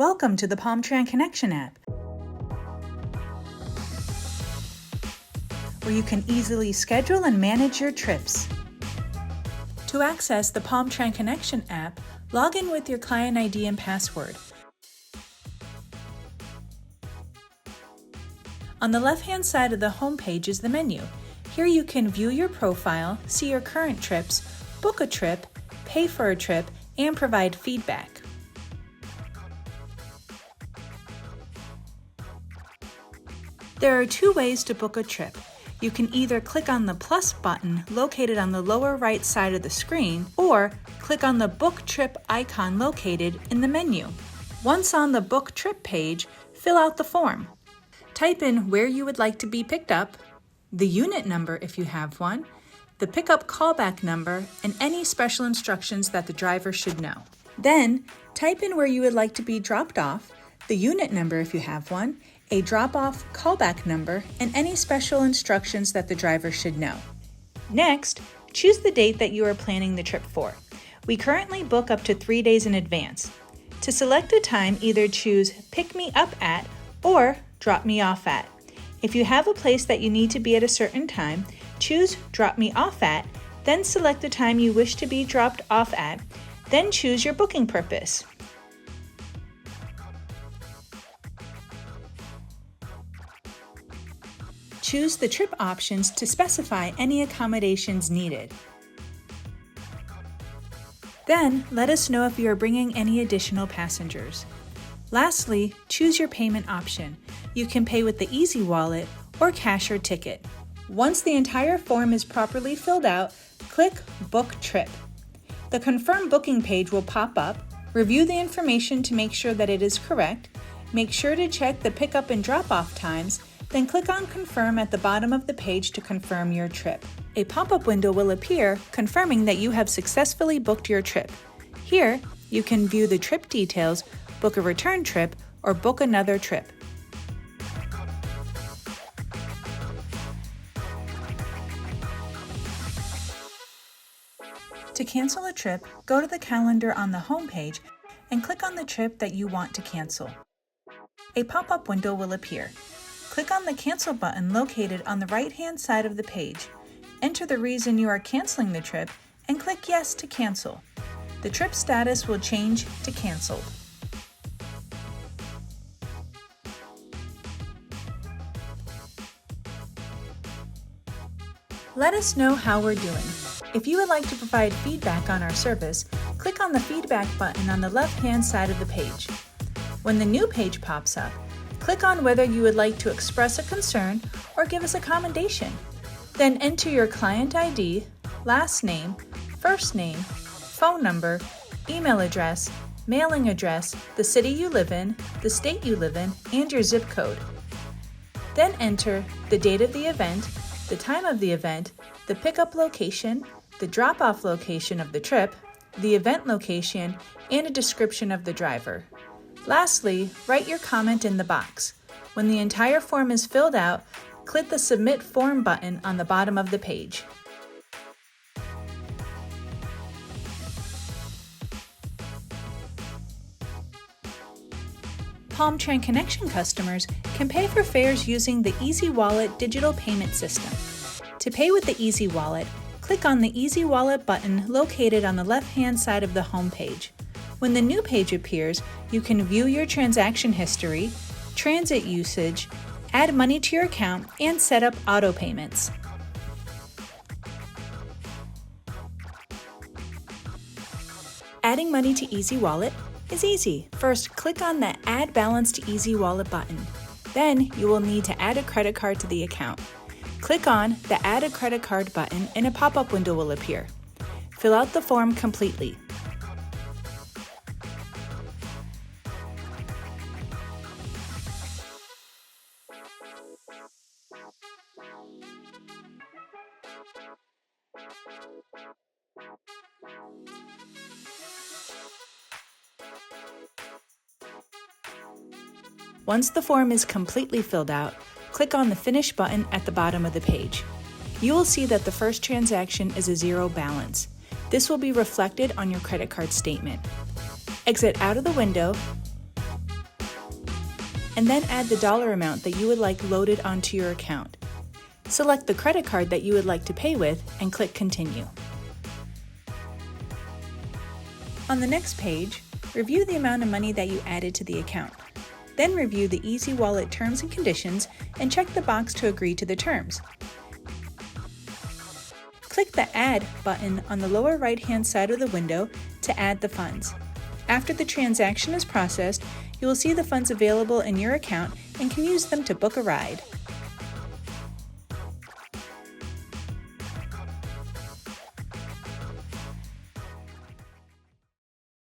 Welcome to the Palm Tran Connection App, where you can easily schedule and manage your trips. To access the Palm Tran Connection App, log in with your client ID and password. On the left-hand side of the home page is the menu. Here you can view your profile, see your current trips, book a trip, pay for a trip, and provide feedback. There are two ways to book a trip. You can either click on the plus button located on the lower right side of the screen, or click on the book trip icon located in the menu. Once on the book trip page, fill out the form. Type in where you would like to be picked up, the unit number if you have one, the pickup callback number, and any special instructions that the driver should know. Then, type in where you would like to be dropped off, the unit number if you have one, a drop-off callback number, and any special instructions that the driver should know. Next, choose the date that you are planning the trip for. We currently book up to 3 days in advance. To select a time, either choose Pick Me Up At or Drop Me Off At. If you have a place that you need to be at a certain time, choose Drop Me Off At, then select the time you wish to be dropped off at, then choose your booking purpose. Choose the trip options to specify any accommodations needed. Then, let us know if you are bringing any additional passengers. Lastly, choose your payment option. You can pay with the Easy Wallet or cash or ticket. Once the entire form is properly filled out, click Book Trip. The Confirm Booking page will pop up. Review the information to make sure that it is correct. Make sure to check the pickup and drop-off times, then click on Confirm at the bottom of the page to confirm your trip. A pop-up window will appear confirming that you have successfully booked your trip. Here, you can view the trip details, book a return trip, or book another trip. To cancel a trip, go to the calendar on the home page and click on the trip that you want to cancel. A pop-up window will appear. Click on the Cancel button located on the right-hand side of the page. Enter the reason you are canceling the trip and click Yes to cancel. The trip status will change to canceled. Let us know how we're doing. If you would like to provide feedback on our service, click on the Feedback button on the left-hand side of the page. When the new page pops up, click on whether you would like to express a concern or give us a commendation. Then enter your client ID, last name, first name, phone number, email address, mailing address, the city you live in, the state you live in, and your zip code. Then enter the date of the event, the time of the event, the pickup location, the drop-off location of the trip, the event location, and a description of the driver. Lastly, write your comment in the box. When the entire form is filled out, click the Submit Form button on the bottom of the page. Palm Tran Connection customers can pay for fares using the Easy Wallet digital payment system. To pay with the Easy Wallet, click on the Easy Wallet button located on the left-hand side of the home page. When the new page appears, you can view your transaction history, transit usage, add money to your account, and set up auto payments. Adding money to Easy Wallet is easy. First, click on the Add Balance to Easy Wallet button. Then, you will need to add a credit card to the account. Click on the Add a Credit Card button and a pop-up window will appear. Fill out the form completely. Once the form is completely filled out, click on the Finish button at the bottom of the page. You will see that the first transaction is a zero balance. This will be reflected on your credit card statement. Exit out of the window and then add the dollar amount that you would like loaded onto your account. Select the credit card that you would like to pay with and click Continue. On the next page, review the amount of money that you added to the account. Then review the Easy Wallet terms and conditions and check the box to agree to the terms. Click the Add button on the lower right-hand side of the window to add the funds. After the transaction is processed, you will see the funds available in your account and can use them to book a ride.